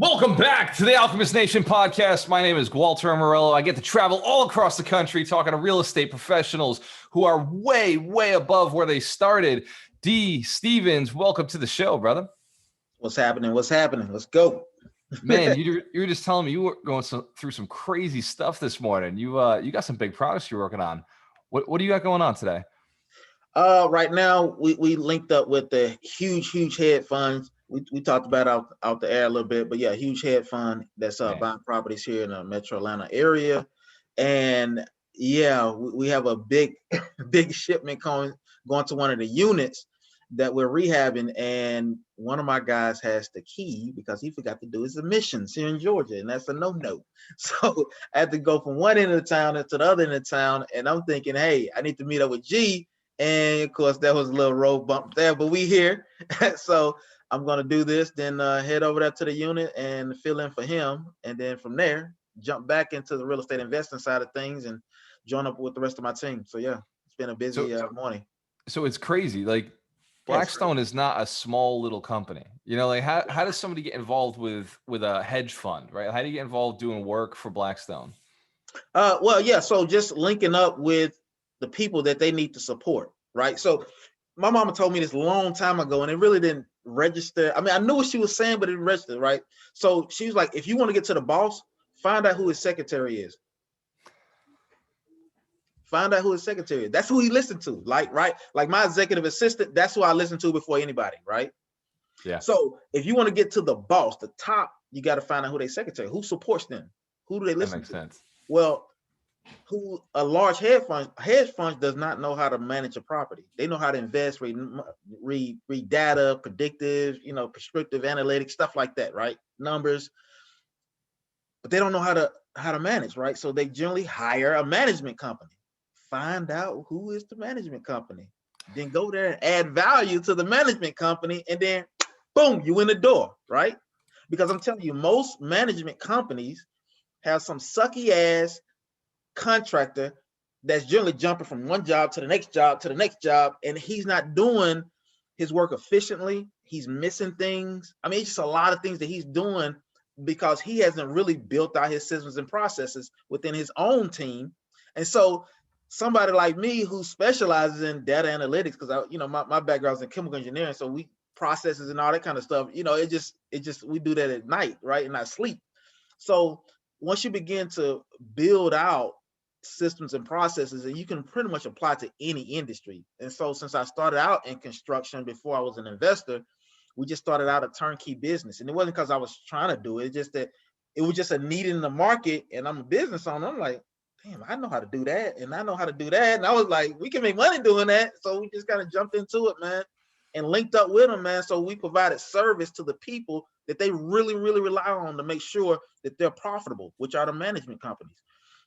Welcome back to the Alchemist Nation podcast. My name is Walter Morello. I get to travel all across the country talking to real estate professionals who are way, way above where they started. D. Stevens, welcome to the show, brother. What's happening? What's happening? Let's go. Man, you were just telling me you were going through some crazy stuff this morning. You got some big products you're working on. What do you got going on today? Right now, we linked up with the huge hedge funds. We talked about out the air a little bit, but yeah, huge hedge fund that's buying properties here in the Metro Atlanta area, and yeah, we have a big shipment going to one of the units that we're rehabbing, and one of my guys has the key because he forgot to do his emissions here in Georgia, and that's a no. So I had to go from one end of the town to the other end of town, and I'm thinking, hey, I need to meet up with G. And of course, that was a little road bump there, but we here. So I'm going to do this, then head over there to the unit and fill in for him. And then from there, jump back into the real estate investing side of things and join up with the rest of my team. So yeah, it's been a busy morning. So it's crazy. Like Blackstone is not a small little company. You know, like how does somebody get involved with a hedge fund, right? How do you get involved doing work for Blackstone? Well, yeah. So just linking up with the people that they need to support, right? So my mama told me this a long time ago, and it really didn't register. I mean, I knew what she was saying, but it didn't register, right? So she was like, if you want to get to the boss, find out who his secretary is. Find out who his secretary is. That's who he listened to. Like my executive assistant, that's who I listen to before anybody, right? Yeah. So if you want to get to the boss, the top, you got to find out who their secretary, who supports them, who do they listen to? That makes sense. Well, who a large hedge fund does not know how to manage a property. They know how to invest, read data, predictive, prescriptive analytics, stuff like that, right? Numbers, but they don't know how to manage, right? So they generally hire a management company. Find out who is the management company, then go there and add value to the management company, and then boom, you in the door, right? Because I'm telling you, most management companies have some sucky ass contractor that's generally jumping from one job to the next job to the next job, and he's not doing his work efficiently. He's missing things. I mean, it's just a lot of things that he's doing because he hasn't really built out his systems and processes within his own team. And so somebody like me who specializes in data analytics, because my background is in chemical engineering, so we processes and all that kind of stuff, it just we do that at night, right? And I sleep. So once you begin to build out systems and processes, and you can pretty much apply to any industry. And so since I started out in construction before I was an investor, we just started out a turnkey business. And it wasn't because I was trying to do it, it's just that it was just a need in the market, and I'm a business owner. I'm like, damn, I know how to do that, and I know how to do that. And I was like, we can make money doing that. So we just kind of jumped into it, man, and linked up with them, man. So we provided service to the people that they really, really rely on to make sure that they're profitable, which are the management companies.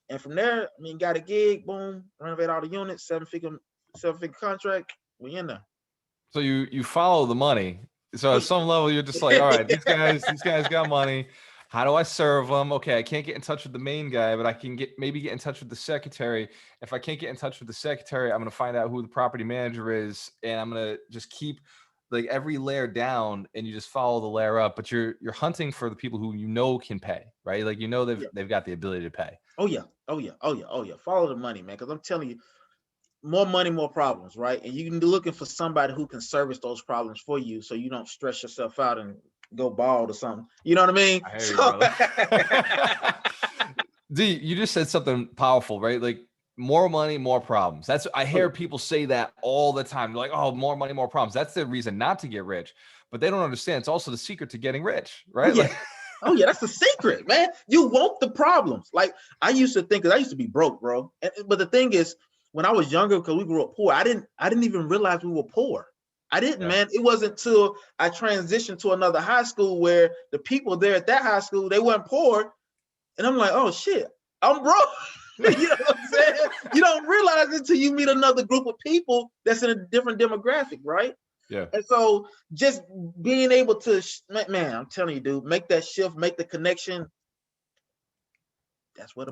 And from there, I mean, got a gig, boom, renovate all the units, seven-figure contract, we in there. So you follow the money. So at some level, you're just like, all right, these guys got money. How do I serve them? Okay, I can't get in touch with the main guy, but I can maybe get in touch with the secretary. If I can't get in touch with the secretary, I'm going to find out who the property manager is, and I'm going to just keep like every layer down, and you just follow the layer up. But you're hunting for the people who can pay, right? Like they've got the ability to pay. Oh yeah. Follow the money, man. Because I'm telling you, more money, more problems, right? And you can be looking for somebody who can service those problems for you, so you don't stress yourself out and go bald or something. You know what I mean? I hear you, D, you just said something powerful, right? Like more money, more problems. I hear people say that all the time. They're like, oh, more money, more problems. That's the reason not to get rich. But they don't understand. It's also the secret to getting rich, right? Oh yeah, that's the secret, man. You want the problems. Like I used to think, because I used to be broke, bro. But the thing is, when I was younger, because we grew up poor, I didn't even realize we were poor. I didn't, man. It wasn't until I transitioned to another high school where the people there at that high school, they weren't poor. And I'm like, oh shit, I'm broke. You know what I'm saying? You don't realize it until you meet another group of people that's in a different demographic, right? Yeah. And so just being able to, man, I'm telling you, dude, make that shift, make the connection. That's what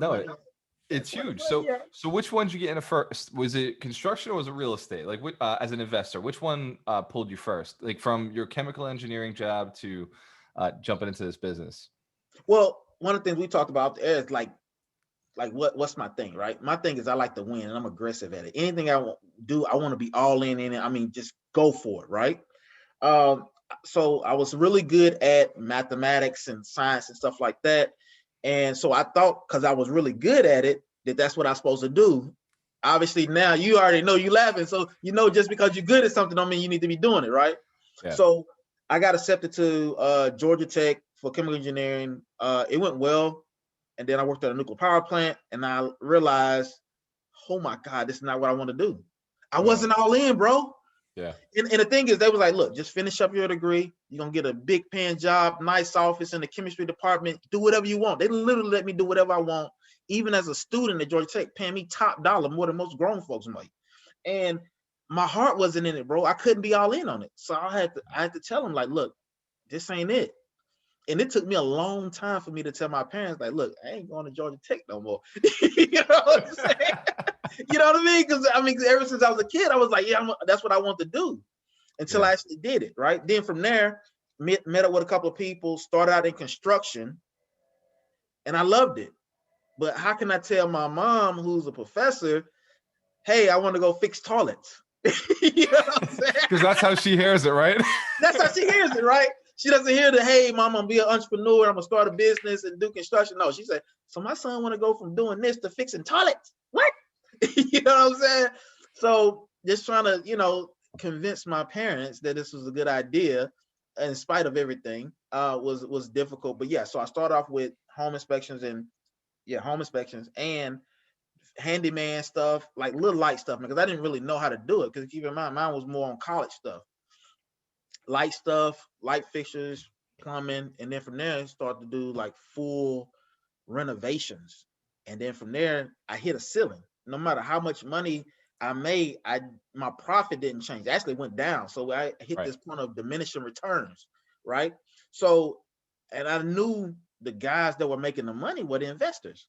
it's huge. So which one did you get into first? Was it construction or was it real estate? Like as an investor, which one pulled you first? Like from your chemical engineering job to jumping into this business? Well, one of the things we talked about is like what's my thing, right? My thing is I like to win and I'm aggressive at it. Anything I do, I want to be all in it. I mean, just go for it, right? So I was really good at mathematics and science and stuff like that. And so I thought, because I was really good at it, that's what I'm supposed to do. Obviously, now you already know, you laughing. So, just because you're good at something don't mean you need to be doing it, right? Yeah. So I got accepted to Georgia Tech for chemical engineering. It went well. And then I worked at a nuclear power plant and I realized, oh my God, this is not what I want to do. I wasn't all in, bro. Yeah. And the thing is, they was like, look, just finish up your degree. You're going to get a big paying job, nice office in the chemistry department. Do whatever you want. They literally let me do whatever I want. Even as a student at Georgia Tech, paying me top dollar more than most grown folks make. And my heart wasn't in it, bro. I couldn't be all in on it. So I had to tell them, like, look, this ain't it. And it took me a long time for me to tell my parents, like, look, I ain't going to Georgia Tech no more. You know what I'm saying? You know what I mean? Because ever since I was a kid, I was like, yeah, that's what I want to do. Until I actually did it, right? Then from there, met up with a couple of people, started out in construction, and I loved it. But how can I tell my mom, who's a professor, hey, I want to go fix toilets? You know what I'm saying? Because that's how she hears it, right? That's how she hears it, right? She doesn't hear the, hey, mom, I'm gonna be an entrepreneur, I'm gonna start a business and do construction. No, she said, so my son want to go from doing this to fixing toilets. What? You know what I'm saying? So just trying to, convince my parents that this was a good idea, in spite of everything, was difficult. But yeah, so I started off with home inspections and handyman stuff, like little light stuff, because I didn't really know how to do it. Because keep in mind, mine was more on college stuff. Light stuff, light fixtures, plumbing, and then from there I started to do like full renovations. And then from there, I hit a ceiling. No matter how much money I made, my profit didn't change. It actually went down. So I hit this point of diminishing returns, right? So, and I knew the guys that were making the money were the investors.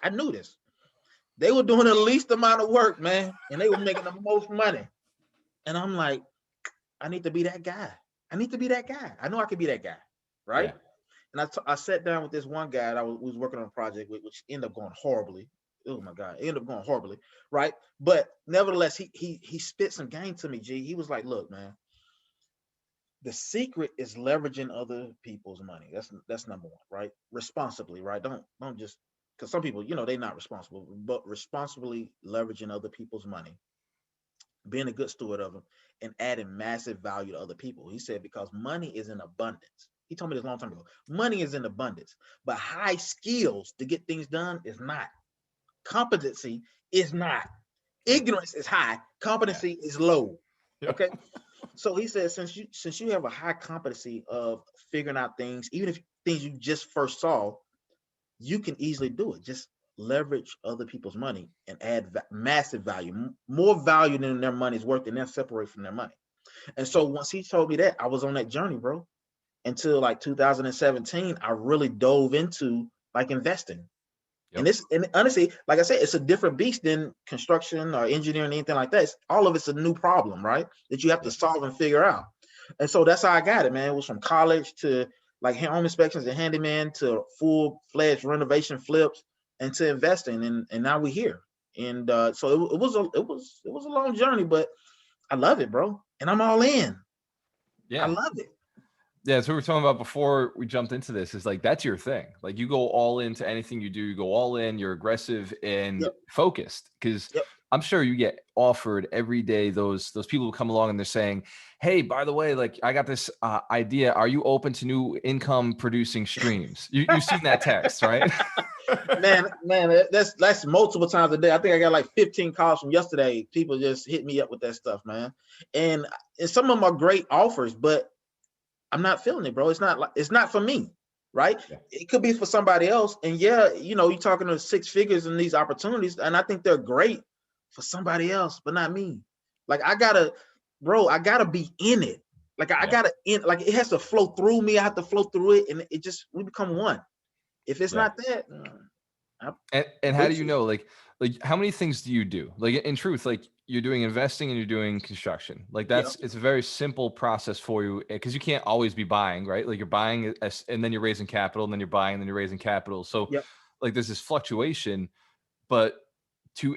I knew this. They were doing the least amount of work, man, and they were making the most money. And I'm like, I need to be that guy. I need to be that guy. I know I could be that guy, right? Yeah. And I sat down with this one guy that I was working on a project with, which ended up going horribly. Oh my God, it ended up going horribly, right? But nevertheless, he spit some game to me, G. He was like, look, man, the secret is leveraging other people's money. That's number one, right? Responsibly, right? Don't just, because some people, they're not responsible, but responsibly leveraging other people's money, being a good steward of them, and adding massive value to other people. He said, because money is in abundance. He told me this a long time ago. Money is in abundance, but high skills to get things done is not. Competency is not. Ignorance is high. Competency is low. Okay. So he said, since you have a high competency of figuring out things, even if things you just first saw, you can easily do it. Just leverage other people's money and add massive value, more value than their money's worth, and then separate from their money. And so once he told me that, I was on that journey, bro. Until like 2017, I really dove into like investing. Yep. And honestly, like I said, it's a different beast than construction or engineering, anything like that. All of it's a new problem, right? That you have to solve and figure out. And so that's how I got it, man. It was from college to like home inspections and handyman to full-fledged renovation flips and to investing. And now we're here. And so it was a long journey, but I love it, bro. And I'm all in. Yeah, I love it. Yeah, that's what we were talking about before we jumped into this, is like, that's your thing. Like, you go all into anything you do, you go all in, you're aggressive and focused. Because I'm sure you get offered every day those people who come along and they're saying, hey, by the way, like, I got this idea. Are you open to new income producing streams? You've seen that text, right? man, that's multiple times a day. I think I got like 15 calls from yesterday. People just hit me up with that stuff, man. And some of them are great offers, but I'm not feeling it, bro. It's not for me, right? Yeah. It could be for somebody else. And yeah, you're talking to six figures in these opportunities, and I think they're great for somebody else, but not me. Like I gotta be in it. Like like it has to flow through me. I have to flow through it, and we become one. If it's not that, and how do you know? Like how many things do you do? Like in truth, like you're doing investing and you're doing construction. Like that's, it's a very simple process for you because you can't always be buying, right? Like you're buying and then you're raising capital and then you're buying and then you're raising capital. So like there's this fluctuation, but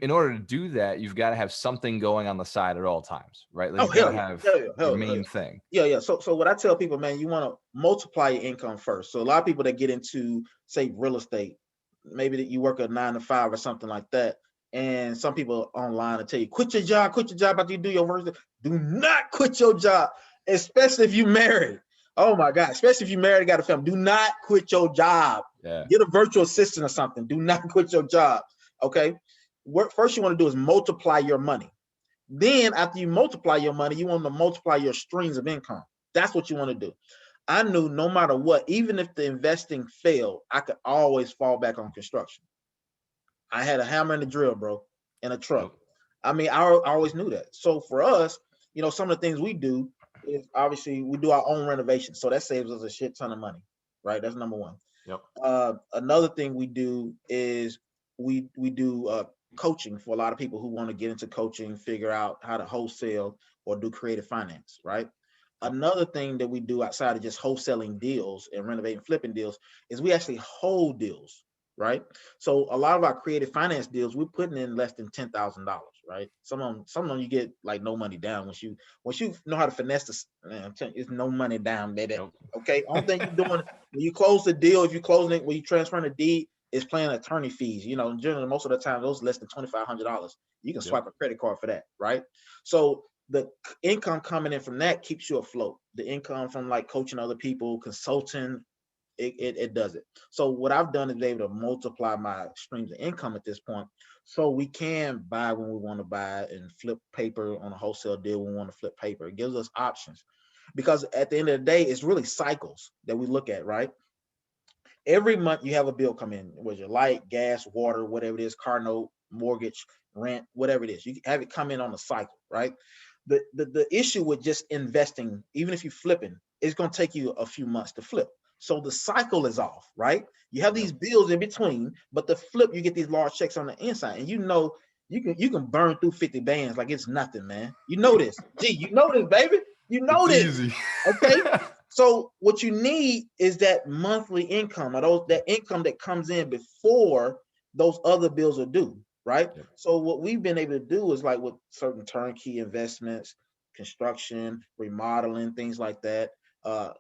in order to do that, you've got to have something going on the side at all times, right? Like you got to have your main thing. Yeah. So what I tell people, man, you want to multiply your income first. So a lot of people that get into, say, real estate, maybe that you work a 9 to 5 or something like that. And some people online will tell you, quit your job after you do your first. Do not quit your job, especially if you married. Oh my God, especially if you married, got a family. Do not quit your job. Get a virtual assistant or something. Do not quit your job. Okay. What first you want to do is multiply your money. Then after you multiply your money, you want to multiply your streams of income. That's what you want to do. I knew no matter what, even if the investing failed, I could always fall back on construction. I had a hammer and a drill, bro, and a truck. I mean, I always knew that. So for us, you know, some of the things we do is obviously we do our own renovations. So that saves us a shit ton of money, right? That's number one. Another thing we do is we do coaching for a lot of people who want to get into coaching, figure out how to wholesale or do creative finance, right? Another thing that we do outside of just wholesaling deals and renovating, flipping deals is we actually hold deals, right? So a lot of our creative finance deals, we're putting in less than $10,000, right? Some of them you get like no money down. Once you know how to finesse this, man, it's no money down, baby. Okay, only thing you're doing when you close the deal, if you closing it, when you transferring the deed, is paying attorney fees. You know, generally most of the time those less than $2,500. You can swipe a credit card for that, right? So the income coming in from that keeps you afloat. The income from like coaching other people, consulting, it does it. So what I've done is be able to multiply my streams of income at this point, so we can buy when we want to buy and flip paper on a wholesale deal when we want to flip paper. It gives us options, because at the end of the day, it's really cycles that we look at, right? Every month you have a bill come in, whether your light, gas, water, whatever it is, car note, mortgage, rent, whatever it is, you have it come in on a cycle, right? The issue with just investing, even if you're flipping, it's going to take you a few months to flip. So the cycle is off, right? You have these bills in between, but the flip, you get these large checks on the inside, and you know you can burn through 50 bands like it's nothing, man. You know this. Gee, you know this, baby. You know it's this. Easy. Okay. So what you need is that monthly income, or that income that comes in before those other bills are due, right? So what we've been able to do is, like with certain turnkey investments, construction, remodeling, things like that,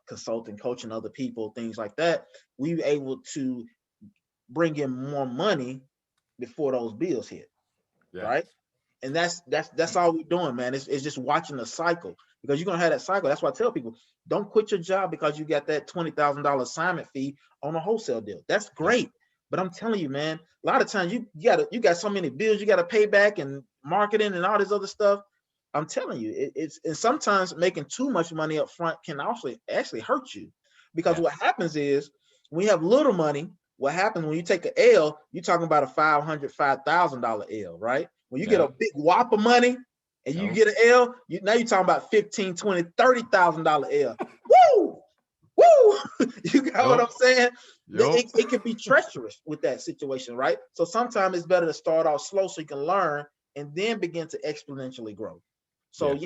consulting, coaching other people, things like that, we were able to bring in more money before those bills hit, right? And that's all we're doing, man. It's just watching the cycle, because you're gonna have that cycle. That's why I tell people, don't quit your job because you got that $20,000 assignment fee on a wholesale deal. That's great, but I'm telling you, man, a lot of times you got so many bills you got to pay back, and marketing and all this other stuff. I'm telling you, and sometimes making too much money up front can also actually hurt you, because what happens is when you have little money, what happens when you take an L, you're talking about a $5,000 L, right? When you get a big whop of money and you get an L, now you're talking about $15,000, $20,000, $30,000 L. Woo! Woo! You got what I'm saying? It can be treacherous with that situation, right? So sometimes it's better to start off slow so you can learn and then begin to exponentially grow. So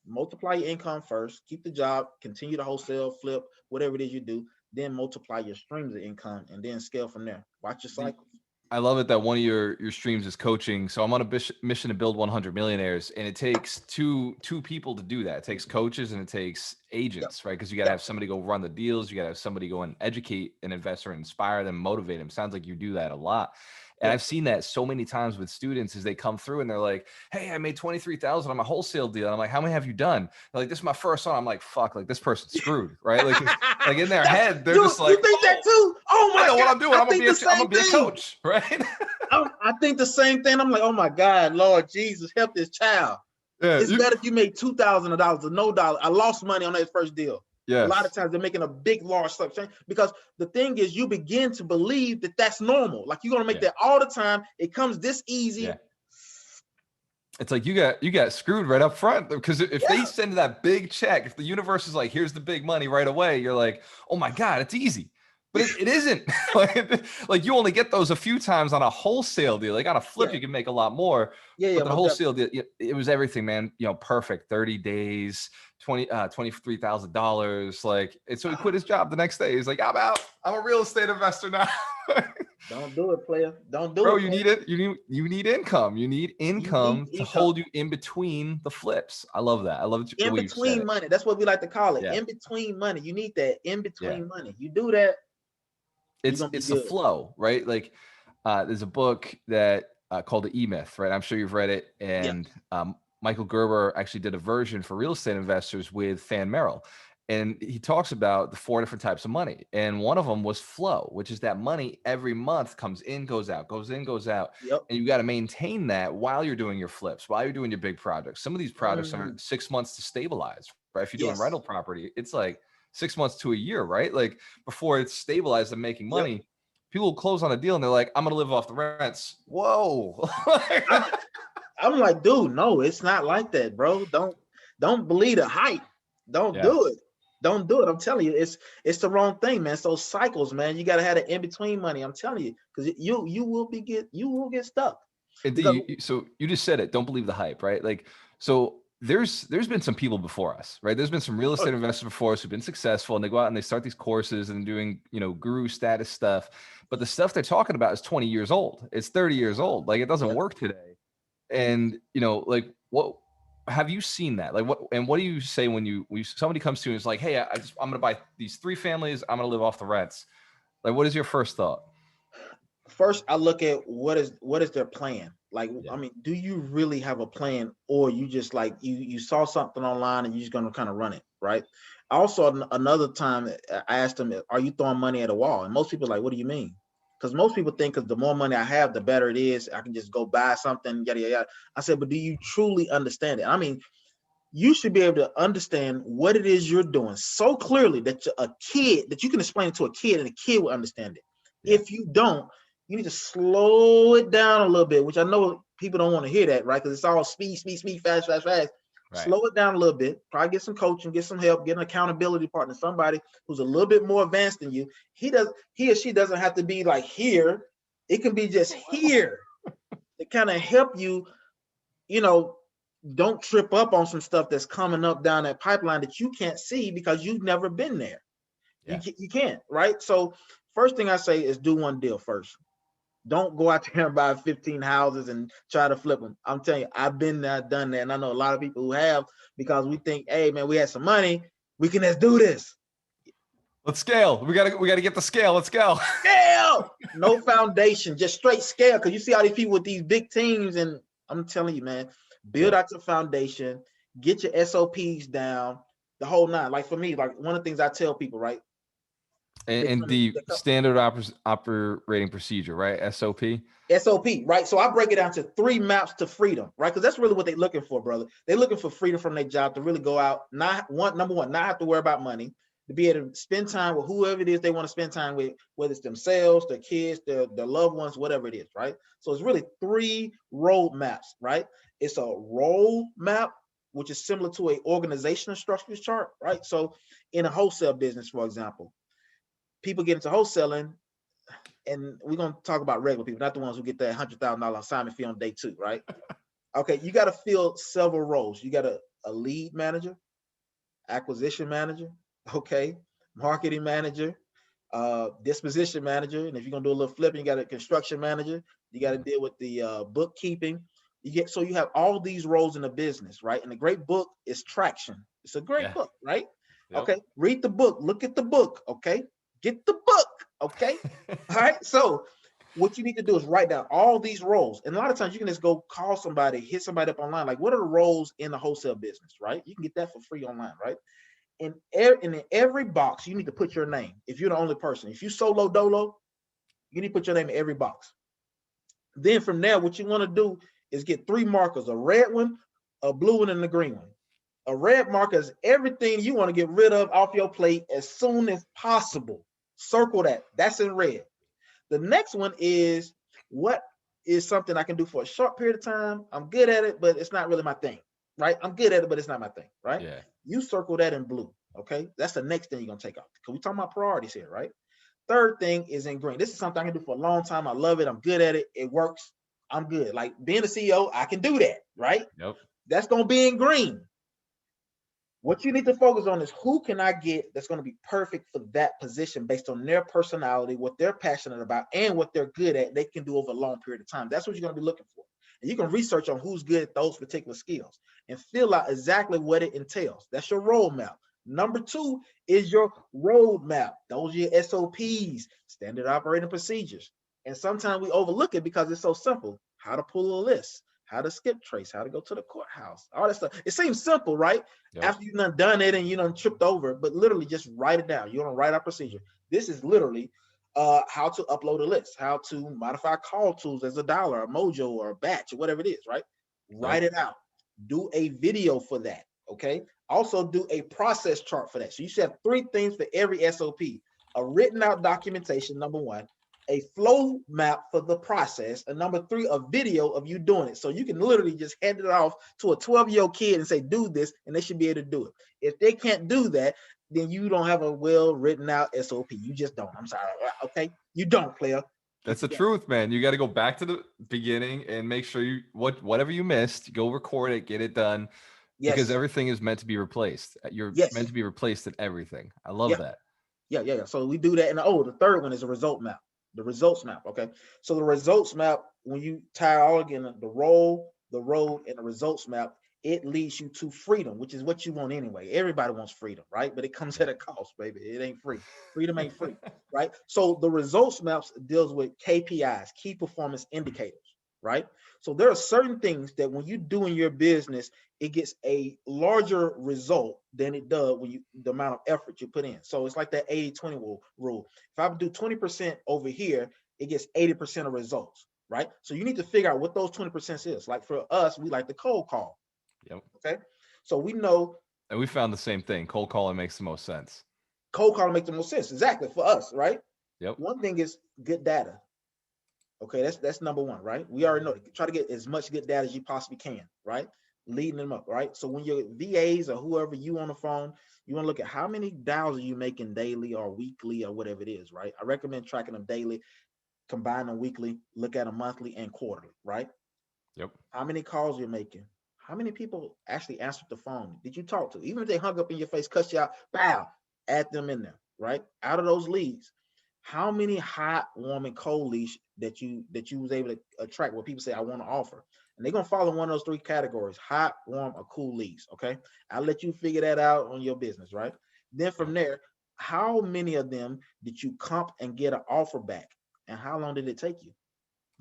multiply your income first, keep the job, continue to wholesale, flip, whatever it is you do, then multiply your streams of income and then scale from there. Watch your cycles. I love it that one of your streams is coaching. So I'm on a mission to build 100 millionaires, and it takes two people to do that. It takes coaches and it takes agents, right? Because you got to have somebody go run the deals. You got to have somebody go and educate an investor, inspire them, motivate them. Sounds like you do that a lot. And I've seen that so many times with students as they come through and they're like, hey, I made 23,000 on my wholesale deal. And I'm like, how many have you done? They're like, this is my first one. I'm like, fuck, like this person's screwed, right? Like in their head, they're just like, you think that too? Oh my God. I know what I'm doing. I'm gonna be a coach, right? I think the same thing. I'm like, oh my God, Lord Jesus, help this child. It's better if you made $2,000 or no dollar. I lost money on that first deal. A lot of times they're making a big, large stuff change, because the thing is, you begin to believe that that's normal. Like you're gonna make that all the time. It comes this easy. It's like you got screwed right up front, because if they send that big check, if the universe is like, here's the big money right away, you're like, oh my God, it's easy. But it isn't. like you only get those a few times on a wholesale deal. Like on a flip, you can make a lot more. Yeah, but the wholesale deal, it was everything, man. Perfect. 30 days, $23,000. Like, and so he quit his job the next day. He's like, I'm out. I'm a real estate investor now. Don't do it, player. Don't do Bro, it. You need it. You need income. You need income to hold you in between the flips. I love that. I love it. In between money. That's what we like to call it. Yeah. In between money. You need that in between money. You do that. It's the flow, right? Like there's a book that called The E-Myth, right? I'm sure you've read it. And Michael Gerber actually did a version for real estate investors with Fan Merrill. And he talks about the 4 different types of money. And one of them was flow, which is that money every month comes in, goes out, goes in, goes out. Yep. And you got to maintain that while you're doing your flips, while you're doing your big projects. Some of these projects are 6 months to stabilize, right? If you're doing rental property, it's like 6 months to a year, right? Like before it's stabilized and making money, people will close on a deal and they're like, I'm going to live off the rents. Whoa. I'm like, dude, no, it's not like that, bro. Don't believe the hype. Don't do it. Don't do it. I'm telling you, it's the wrong thing, man. So cycles, man. You gotta have the in between money. I'm telling you, because you will get stuck. So you just said it. Don't believe the hype, right? Like, so there's been some people before us, right? There's been some real estate investors before us who've been successful, and they go out and they start these courses and doing, guru status stuff. But the stuff they're talking about is 20 years old. It's 30 years old. Like it doesn't work today. And like what? Have you seen that? Like what do you say when somebody comes to you and is like, hey, I'm going to buy these 3 families. I'm going to live off the rents. Like, what is your first thought? First, I look at what is their plan? Like, I mean, do you really have a plan, or you just like, you saw something online and you're just going to kind of run it, right? Also, another time I asked them, are you throwing money at a wall? And most people are like, what do you mean? Because most people think because the more money I have, the better it is. I can just go buy something, yada, yada, yada. I said, but do you truly understand it? I mean, you should be able to understand what it is you're doing so clearly that you can explain it to a kid and a kid will understand it. Yeah. If you don't, you need to slow it down a little bit, which I know people don't want to hear that, right? Because it's all speed, fast. Right. Slow it down a little bit. Probably get some coaching, get some help, get an accountability partner, somebody who's a little bit more advanced than you. He or she doesn't have to be like here. It can be just here to kind of help you, don't trip up on some stuff that's coming up down that pipeline that you can't see because you've never been there. Yeah. You can't, right? So first thing I say is do one deal first. Don't go out there and buy 15 houses and try to flip them. I'm telling you, I've been there, done that, and I know a lot of people who have, because we think, hey man, we had some money, we can just do this. Let's scale. We gotta get the scale. Let's go. Scale. No foundation, just straight scale. Because you see all these people with these big teams, and I'm telling you, man, build out your foundation, get your SOPs down, the whole nine. Like for me, like one of the things I tell people, right? And the standard operating procedure, right? SOP, right? So I break it down to 3 maps to freedom, right? Because that's really what they're looking for, brother. They're looking for freedom from their job to really go out, number one, not have to worry about money, to be able to spend time with whoever it is they want to spend time with, whether it's themselves, their kids, their loved ones, whatever it is, right? So it's really 3 road maps, right? It's a role map, which is similar to an organizational structures chart, right? So in a wholesale business, for example, people get into wholesaling, and we're going to talk about regular people, not the ones who get that $100,000 assignment fee on day 2, right? Okay, you got to fill several roles. You got a lead manager, acquisition manager, okay, marketing manager, disposition manager, and if you're going to do a little flipping, you got a construction manager. You got to deal with the bookkeeping. So you have all these roles in the business, right? And the great book is Traction. It's a great book, right? Yep. Okay, read the book, look at the book, okay? Get the book, okay? All right, so what you need to do is write down all these roles. And a lot of times you can just go call somebody, hit somebody up online, like what are the roles in the wholesale business, right? You can get that for free online, right? And in every box, you need to put your name. If you're the only person, if you solo dolo, you need to put your name in every box. Then from there, what you want to do is get 3 markers, a red one, a blue one, and a green one. A red marker is everything you want to get rid of off your plate as soon as possible. Circle that. That's in red. The next one is, what is something I can do for a short period of time? I'm good at it, but it's not really my thing, right? I'm good at it, but it's not my thing, right? Yeah. You circle that in blue, okay? That's the next thing you're going to take off, because we're talking about priorities here, right? Third thing is in green. This is something I can do for a long time. I love it. I'm good at it. It works. I'm good. Like being a CEO, I can do that, right? Yep. That's going to be in green. What you need to focus on is who can I get that's going to be perfect for that position based on their personality, what they're passionate about, and what they're good at. They can do over a long period of time. That's what you're going to be looking for. And you can research on who's good at those particular skills and fill out exactly what it entails. That's your roadmap. Number 2 is your roadmap. Those are your SOPs, standard operating procedures. And sometimes we overlook it because it's so simple. How to pull a list, how to skip trace, how to go to the courthouse, all that stuff. It seems simple, right? Yep. After you've done it and you done tripped over, but literally just write it down. You want to write out procedure. This is literally how to upload a list, how to modify call tools as a dollar, a mojo, or a batch, or whatever it is, right? Write it out. Do a video for that, okay? Also do a process chart for that. So you should have 3 things for every SOP. A written out documentation, number 1, a flow map for the process, and number 3, a video of you doing it. So you can literally just hand it off to a 12-year-old kid and say, do this, and they should be able to do it. If they can't do that, then you don't have a well written out SOP. You just don't. I'm sorry. Okay. You don't, player. That's the truth, man. You got to go back to the beginning and make sure you whatever you missed, go record it, get it done. Yes. Because everything is meant to be replaced. You're meant to be replaced in everything. I love that. Yeah. So we do that. And the third one is a result map. The results map. Okay. So the results map, when you tie all again, the role, the road, and the results map, it leads you to freedom, which is what you want anyway. Everybody wants freedom, right? But it comes at a cost, baby. It ain't free. Freedom ain't free, right? So the results maps deals with KPIs, key performance indicators, right? So there are certain things that when you do in your business, it gets a larger result than it does when the amount of effort you put in. So it's like that 80-20 rule. If I do 20% over here, it gets 80% of results, right? So you need to figure out what those 20% is. Like for us, we like the cold call. Yep. Okay. So we know. And we found the same thing. Cold calling makes the most sense. Cold calling makes the most sense. Exactly. For us, right? Yep. One thing is good data. Okay. That's number 1, right? We already know. Try to get as much good data as you possibly can, right? Leading them up, right? So when your VAs or whoever you on the phone, you want to look at how many dials are you making daily or weekly or whatever it is, right? I recommend tracking them daily, combine them weekly, look at them monthly and quarterly, right? Yep. How many calls you're making? How many people actually answered the phone? Did you talk to? Even if they hung up in your face, cuss you out, bow, add them in there, right? Out of those leads, how many hot, warm, and cold leads that you was able to attract where people say, I want to offer? And they're going to follow one of those 3 categories, hot, warm, or cool leads, okay? I'll let you figure that out on your business, right? Then from there, how many of them did you comp and get an offer back? And how long did it take you?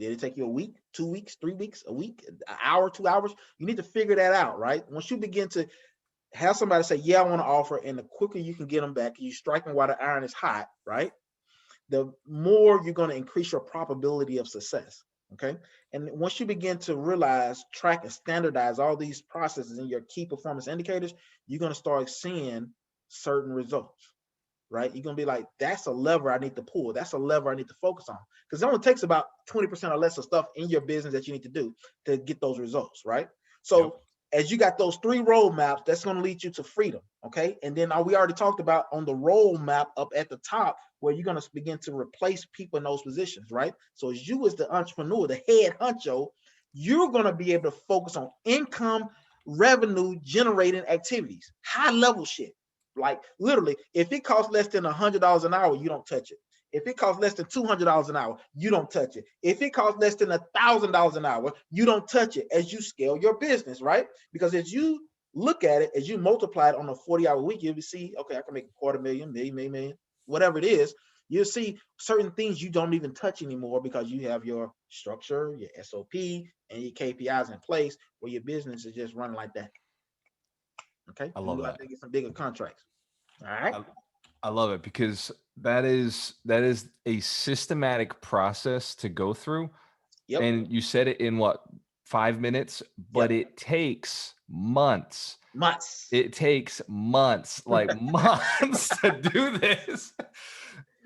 Did it take you a week, 2 weeks, 3 weeks, a week, an hour, 2 hours? You need to figure that out, right? Once you begin to have somebody say, yeah, I want to offer, and the quicker you can get them back, you strike them while the iron is hot, right? The more you're going to increase your probability of success, okay? And once you begin to realize, track, and standardize all these processes in your key performance indicators, you're going to start seeing certain results. Right? You're going to be like, that's a lever I need to pull. That's a lever I need to focus on. Because it only takes about 20% or less of stuff in your business that you need to do to get those results, right? So as you got those 3 roadmaps, that's going to lead you to freedom, okay? And then we already talked about on the roadmap up at the top where you're going to begin to replace people in those positions, right? So as you as the entrepreneur, the head honcho, you're going to be able to focus on income, revenue generating activities, high level shit. Like literally, if it costs less than $100 an hour, you don't touch it. If it costs less than $200 an hour, you don't touch it. If it costs less than $1,000 an hour, you don't touch it as you scale your business, right? Because as you look at it, as you multiply it on a 40-hour week, you'll see, okay, I can make $250,000, million, whatever it is. You'll see certain things you don't even touch anymore because you have your structure, your SOP, and your KPIs in place where your business is just running like that. Okay, I love that. Get some bigger contracts. All right. I love it because that is a systematic process to go through. Yep. And you said it in what, 5 minutes, but it takes months. It takes months, like months to do this.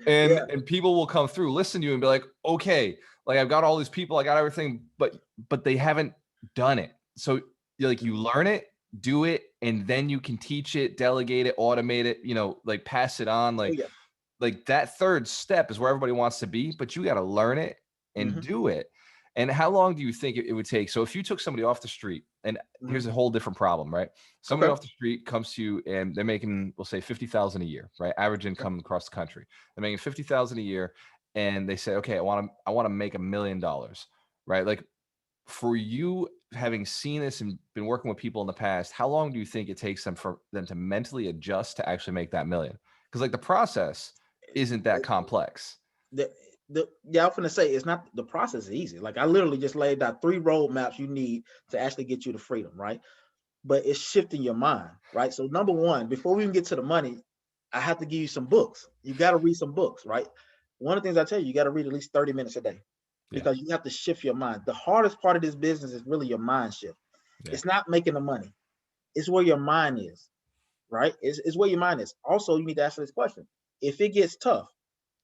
And people will come through, listen to you and be like, okay, like I've got all these people, I got everything, but they haven't done it. So you learn it, do it, and then you can teach it, delegate it, automate it, like pass it on. Like like that third step is where everybody wants to be, but you got to learn it and do it. And how long do you think it would take? So if you took somebody off the street, and here's a whole different problem, right? Somebody off the street comes to you and they're making, we'll say 50,000 a year, right? Average income across the country. They're making 50,000 a year, and they say, okay, I want to make $1 million, right? Like, for you, having seen this and been working with people in the past, how long do you think it takes them for them to mentally adjust to actually make that million? Because like the process isn't that complex. Yeah, I'm gonna say it's not, the process is easy. Like I literally just laid out 3 roadmaps you need to actually get you to freedom, right? But it's shifting your mind, right? So number one, before we even get to the money, I have to give you some books. You got to read some books, right? One of the things I tell you, you got to read at least 30 minutes a day, because you have to shift your mind. The hardest part of this business is really your mind shift. It's not making the money. It's where your mind is, right? It's where your mind is. Also, you need to answer this question. If it gets tough,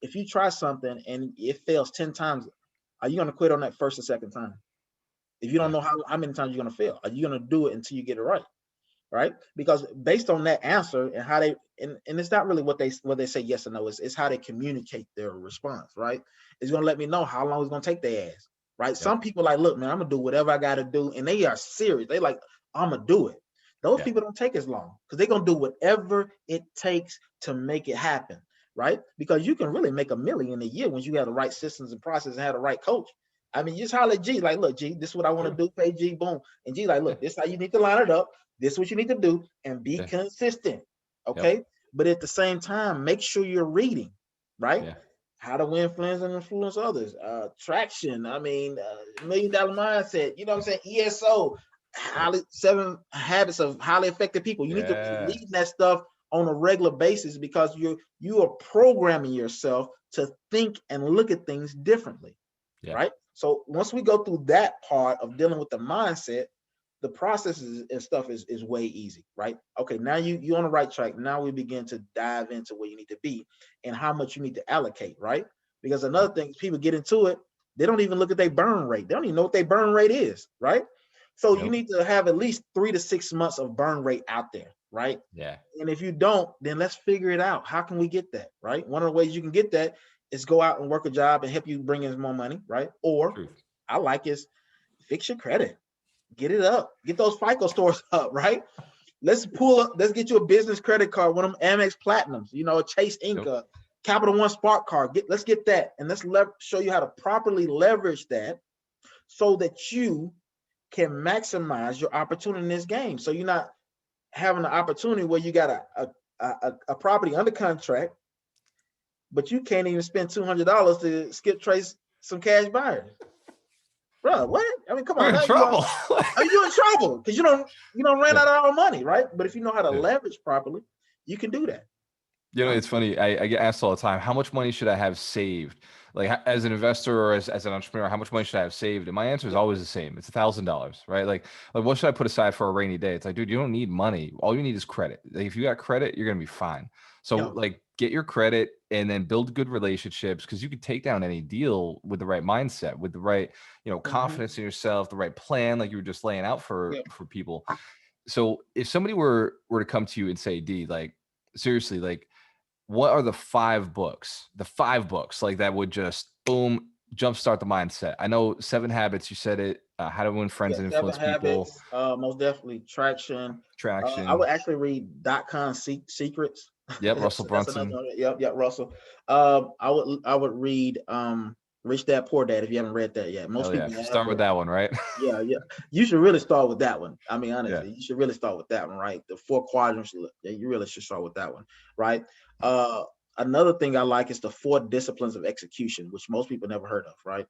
if you try something and it fails 10 times, are you going to quit on that first or second time? If you don't know how many times you're going to fail, are you going to do it until you get it right? Right? Because based on that answer and how they, and it's not really what they say yes or no, it's how they communicate their response, right? It's going to let me know how long it's going to take their ass, right? Some people like, look, man, I'm going to do whatever I got to do. And they are serious. They like, I'm going to do it. Those people don't take as long because they're going to do whatever it takes to make it happen, right? Because you can really make $1 million a year when you have the right systems and process and have the right coach. I mean, just holler at G, like, look, G, this is what I want to do. Pay G, boom. And G, like, look, this is how you need to line it up. This is what you need to do, and be consistent. Okay. But at the same time, make sure you're reading, right? How to influence and influence others. Traction. I mean, $1 Million Mindset. You know what I'm saying? ESO. 7 habits of highly effective people. You need to be reading that stuff on a regular basis, because you are programming yourself to think and look at things differently, right? So once we go through that part of dealing with the mindset, the processes and stuff is way easy, right? Okay, now you're on the right track. Now we begin to dive into where you need to be and how much you need to allocate, right? Because another thing, people get into it, they don't even look at their burn rate. They don't even know what their burn rate is, right? So you need to have at least 3 to 6 months of burn rate out there, right? And if you don't, then let's figure it out. How can we get that, right? One of the ways you can get that is go out and work a job and help you bring in more money, right? Or I like is fix your credit. Get it up. Get those FICO scores up, right? Let's get you a business credit card, one of them Amex Platinums, you know, a Chase Inc, Capital One Spark card. Let's get that, and let's show you how to properly leverage that so that you can maximize your opportunity in this game. So you're not having an opportunity where you got a property under contract, but you can't even spend $200 to skip trace some cash buyers. Bro, what? I mean, come on. We're in trouble. You're in trouble because you don't ran out of our money, right? But if you know how to leverage properly, you can do that. You know, it's funny. I get asked all the time, how much money should I have saved? Like as an investor or as an entrepreneur, how much money should I have saved? And my answer is always the same. It's $1,000, right? Like what should I put aside for a rainy day? It's like, dude, you don't need money. All you need is credit. Like, if you got credit, you're going to be fine. So like get your credit and then build good relationships, because you can take down any deal with the right mindset, with the right, confidence in yourself, the right plan, like you were just laying out for people. So if somebody were to come to you and say, D, like, seriously, like, what are the 5 books like that would just boom jumpstart the mindset? I know 7 Habits, you said it, How to Win Friends and Influence People. Most definitely Traction. I would actually read .com Secrets. Russell Brunson. Yep, Russell. I would read Rich Dad Poor Dad if you haven't read that yet. Most people start with that one, right? Yeah. You should really start with that one. I mean, honestly, you should really start with that one, right? The 4 quadrants. You really should start with that one, right? Another thing I like is the 4 disciplines of execution, which most people never heard of, right?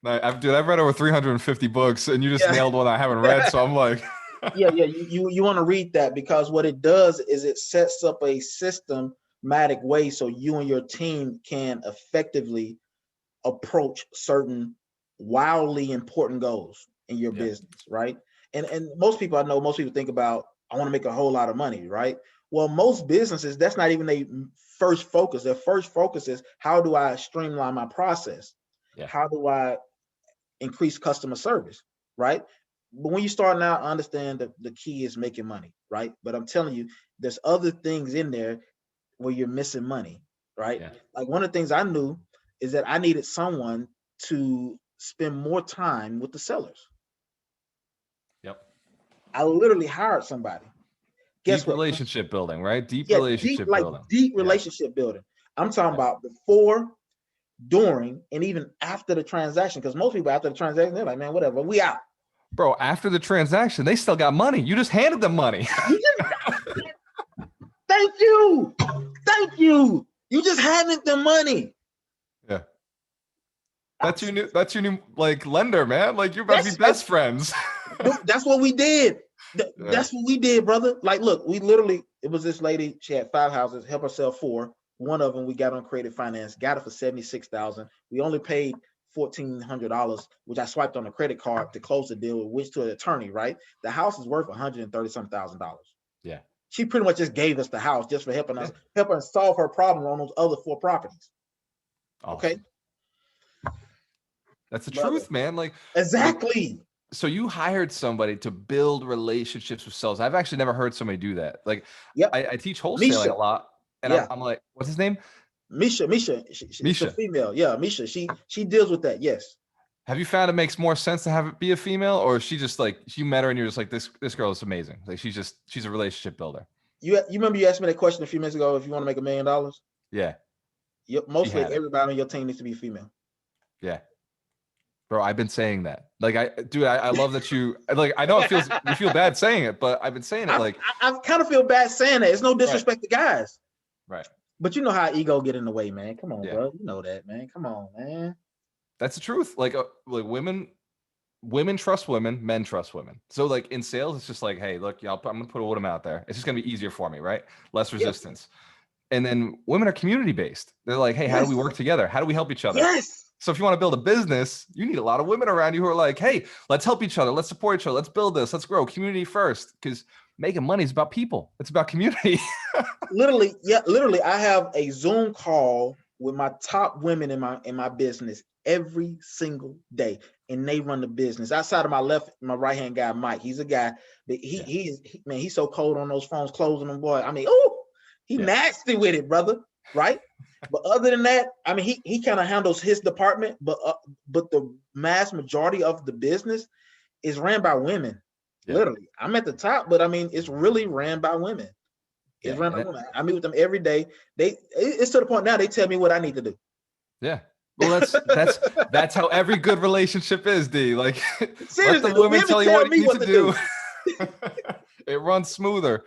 I've read over 350 books, and you just nailed one I haven't read, so I'm like, you want to read that, because what it does is it sets up a systematic way so you and your team can effectively approach certain wildly important goals in your business, right? And most people think about, I want to make a whole lot of money, right? Well, most businesses, that's not even their first focus. Their first focus is, how do I streamline my process? How do I increase customer service, right? But when you start now, understand that the key is making money, right? But I'm telling you, there's other things in there where you're missing money, right? Yeah. Like one of the things I knew is that I needed someone to spend more time with the sellers. Yep. I literally hired somebody. Guess Deep what? relationship building, right? Deep Yeah, relationship building. deep relationship building. I'm talking about before, during, and even after the transaction. Because most people after the transaction, they're like, man, whatever, we out. Bro, after the transaction, they still got money. You just handed them money. Thank you. Thank you. You just handed them money. Yeah. That's your new like lender, man. Like you're about to be best friends. That's what we did. That's what we did, brother. Like, look, we literally, it was this lady, she had 5 houses, helped her sell 4. One of them we got on creative finance, got it for $76,000. We only paid $1,400, which I swiped on a credit card to close the deal, which to an attorney, right? The house is worth $130,000. Yeah. She pretty much just gave us the house just for helping us solve her problem on those other 4 properties. Awesome. Okay. That's the truth, man. Like exactly. So you hired somebody to build relationships with sellers. I've actually never heard somebody do that. Like, I teach wholesaling a lot, and I'm like, what's his name? Misha. She's a female. Yeah, Misha. She deals with that. Yes. Have you found it makes more sense to have it be a female, or is she just like you met her and you're just like this girl is amazing? Like she's a relationship builder. You remember you asked me that question a few minutes ago? If you want to make $1 million? Yeah. Mostly everybody on your team needs to be female. Yeah. Bro, I've been saying that. Like, I love that you like. I know you feel bad saying it, but I've been saying it. Like, I kind of feel bad saying that. It's no disrespect to guys, right? But you know how ego get in the way, man. Come on, bro. You know that, man. Come on, man. That's the truth. Like women trust women, men trust women. So like in sales, it's just like, hey, look, I'm gonna put a woman out there. It's just gonna be easier for me, right? Less resistance. And then women are community based. They're like, hey, how do we work together? How do we help each other? Yes. So if you want to build a business, you need a lot of women around you who are like, hey, let's help each other. Let's support each other. Let's build this. Let's grow. Community first. Because making money is about people. It's about community. Literally, I have a Zoom call with my top women in my business every single day. And they run the business. Outside of my right-hand guy, Mike. He's a guy, but he's so cold on those phones, closing them, boy. I mean, he nasty with it, brother. Right? But other than that, I mean, he kind of handles his department, but the mass majority of the business is ran by women. Literally, I'm at the top, but I mean, it's really ran by women. It's ran by women. I meet with them every day. It's to the point now they tell me what I need to do. Yeah. Well, that's how every good relationship is, D. Like, seriously, let the women tell you what you need to do. It runs smoother.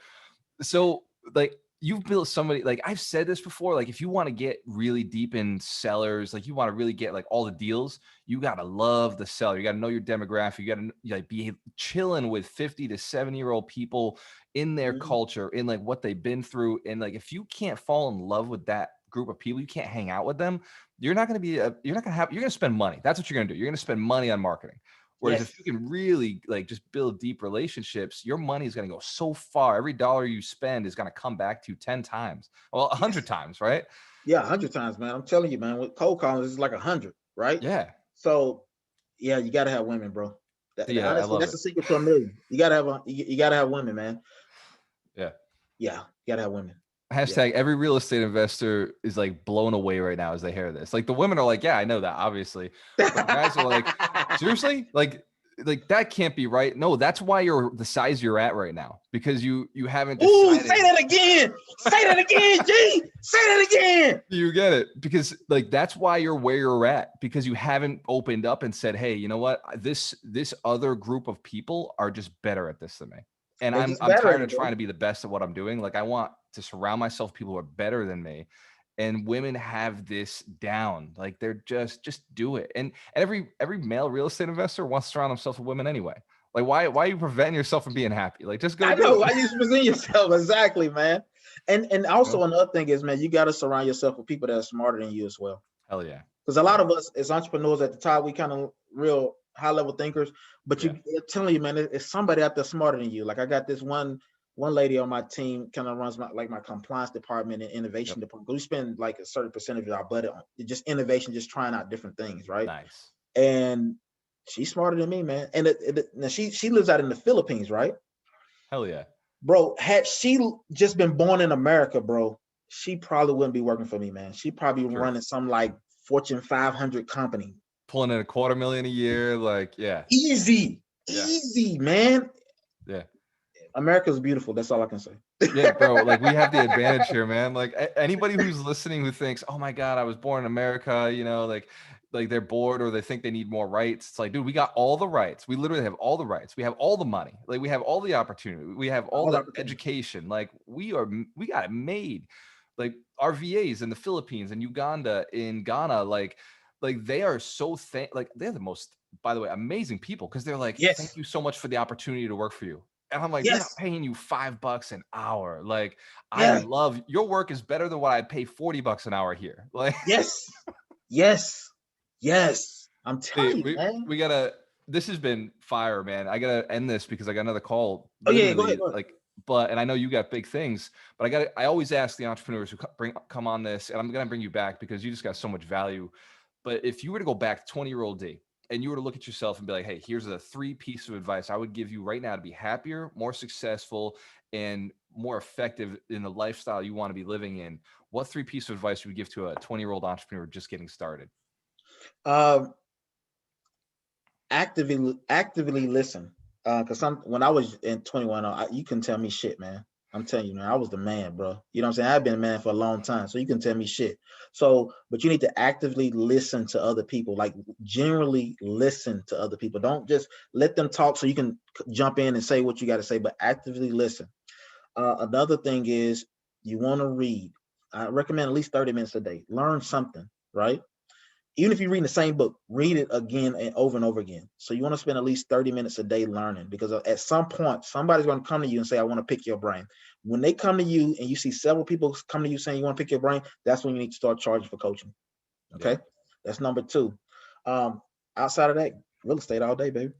So, like, you've built somebody, like I've said this before, like if you want to get really deep in sellers, like you want to really get like all the deals, you got to love the seller. You got to know your demographic. You got to like be chilling with 50 to 70-year-old people in their culture, in like what they've been through. And like, if you can't fall in love with that group of people, you can't hang out with them. You're going to spend money. That's what you're going to do. You're going to spend money on marketing. Whereas if you can really like just build deep relationships, your money is going to go so far. Every dollar you spend is going to come back to you 10 times. Well, 100 times, right? Yeah, 100 times, man. I'm telling you, man, with cold calling, it's like 100, right? Yeah. So yeah, you got to have women, bro. Honestly, I love that's the secret to $1 million. You got to have women, man. Yeah. Yeah, you got to have women. Hashtag every real estate investor is like blown away right now as they hear this. Like the women are like, yeah, I know that, obviously. But the guys are like, seriously? Like that can't be right. No, that's why you're the size you're at right now, because you haven't decided. Ooh, say that again. Say that again, G. Say that again. You get it? Because like that's why you're where you're at, because you haven't opened up and said, hey, you know what? This other group of people are just better at this than me. And I'm tired of trying to be the best at what I'm doing. Like I want to surround myself with people who are better than me. And women have this down. Like they're just do it. And every male real estate investor wants to surround themselves with women anyway. Like why are you preventing yourself from being happy? Like just go. I know why you present yourself. Exactly, man. And also another thing is, man, you got to surround yourself with people that are smarter than you as well. Hell yeah. Because a lot of us as entrepreneurs at the top, we kind of real high level thinkers, but I'm telling you, man, it's somebody out there smarter than you. Like I got this one lady on my team, kind of runs my compliance department and innovation department. We spend like a certain percentage of our budget on just innovation, just trying out different things, right? Nice. And she's smarter than me, man. And now she lives out in the Philippines, right? Hell yeah. Bro, had she just been born in America, bro, she probably wouldn't be working for me, man. She probably running some like Fortune 500 company. Pulling in $250,000 a year, like, yeah. Easy, man. Yeah. America's beautiful. That's all I can say. Yeah, bro, like we have the advantage here, man. Like anybody who's listening who thinks, oh my God, I was born in America, you know, like they're bored or they think they need more rights. It's like, dude, we got all the rights. We literally have all the rights. We have all the money. Like we have all the opportunity. We have all the education. Like we got it made. Like our VAs in the Philippines and Uganda, in Ghana, like they are so like they're the most, by the way, amazing people because they're like, thank you so much for the opportunity to work for you. And I'm like, they're not paying you $5 an hour. Like, I love your work is better than what I'd pay $40 an hour here. Like, yes. I'm telling you, man. We gotta. This has been fire, man. I gotta end this because I got another call. Oh yeah, go ahead. Like, and I know you got big things, but I always ask the entrepreneurs who come on this, and I'm gonna bring you back because you just got so much value. But if you were to go back, 20-year-old D, and you were to look at yourself and be like, hey, here's the 3 pieces of advice I would give you right now to be happier, more successful, and more effective in the lifestyle you want to be living in, what 3 pieces of advice would you give to a 20-year-old entrepreneur just getting started? Actively listen. Because when I was in 21, you can tell me shit, man. I'm telling you, man, I was the man, bro. You know what I'm saying? I've been a man for a long time, so you can tell me shit. So, but you need to actively listen to other people, like generally listen to other people. Don't just let them talk so you can jump in and say what you got to say, but actively listen. Another thing is you want to read. I recommend at least 30 minutes a day. Learn something, right? Even if you're reading the same book, read it again and over again. So you want to spend at least 30 minutes a day learning, because at some point, somebody's going to come to you and say, I want to pick your brain. When they come to you and you see several people come to you saying you want to pick your brain, that's when you need to start charging for coaching. Okay. That's number 2. Outside of that, real estate all day, baby.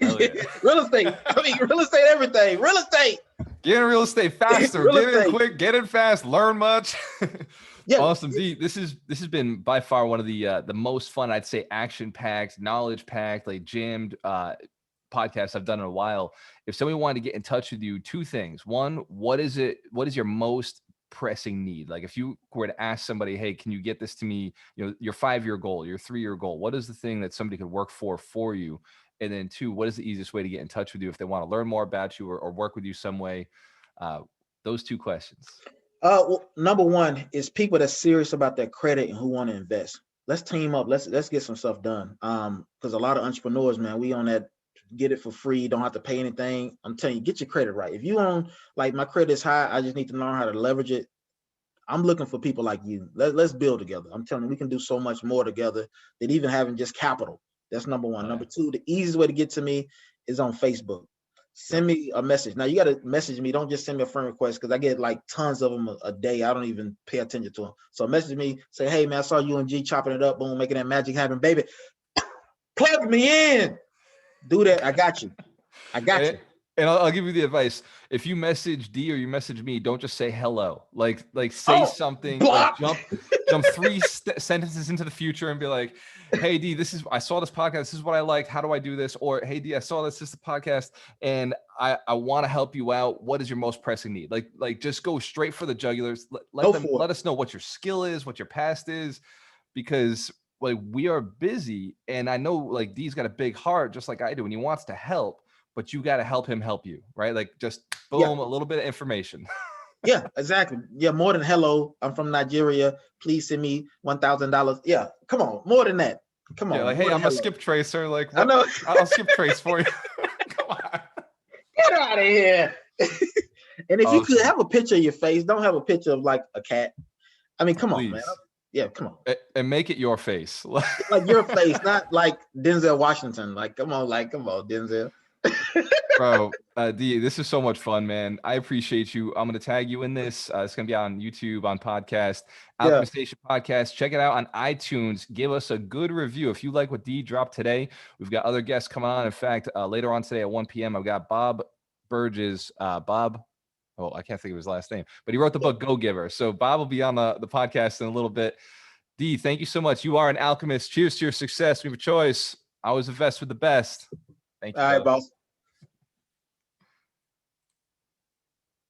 Real estate. I mean, real estate, everything. Real estate. Get in real estate faster. Get in quick. Get in fast. Learn much. Yeah. Awesome, D. This has been by far one of the most fun, I'd say, action-packed, knowledge-packed, like jammed podcasts I've done in a while. If somebody wanted to get in touch with you, 2 things. One, what is your most pressing need? Like if you were to ask somebody, hey, can you get this to me? You know, your 5-year goal, your 3-year goal. What is the thing that somebody could work for you? And then 2, what is the easiest way to get in touch with you if they want to learn more about you or work with you some way? Those 2 questions. Well, number 1 is people that's serious about their credit and who want to invest. Let's team up. Let's get some stuff done. Because a lot of entrepreneurs, man, we on that get it for free, don't have to pay anything. I'm telling you, get your credit right. If you own, like, my credit is high, I just need to learn how to leverage it. I'm looking for people like you. Let's build together. I'm telling you, we can do so much more together than even having just capital. That's number 1. Number 2, the easiest way to get to me is on Facebook. Send me a message. Now, you got to message me. Don't just send me a friend request, because I get like tons of them a day. I don't even pay attention to them. So message me. Say, hey, man, I saw you and G chopping it up. Boom, making that magic happen, baby. Plug me in. Do that. I got you. you. And I'll give you the advice. If you message D or you message me, don't just say hello. Like say something. Like jump 3 sentences into the future and be like, hey D, I saw this podcast. This is what I liked. How do I do this? Or hey D, I saw this is the podcast and I want to help you out. What is your most pressing need? Like just go straight for the jugulars. Let us know what your skill is, what your past is, because like we are busy, and I know like D's got a big heart just like I do, and he wants to help. But you got to help him help you, right? Like just boom, a little bit of information. Yeah, exactly. Yeah, more than hello, I'm from Nigeria. Please send me $1,000. Yeah, come on, more than that. Come on. Like, hey, I'm a skip tracer. Like, what? I know. I'll skip trace for you. Come on. Get out of here. And if you could have a picture of your face, don't have a picture of like a cat. I mean, come on, man. Yeah, come on. And make it your face. Like your face, not like Denzel Washington. Like, come on, Denzel. Bro, D, this is so much fun, man. I appreciate you. I'm going to tag you in this. It's going to be on YouTube, on podcast, Alchemist Station podcast. Check it out on iTunes. Give us a good review. If you like what D dropped today, we've got other guests coming on. In fact, later on today at 1 p.m., I've got Bob Burgess. I can't think of his last name, but he wrote the book Go Giver. So Bob will be on the podcast in a little bit. D, thank you so much. You are an alchemist. Cheers to your success. We have a choice. Always invest with the best. Thank you. All right, boss.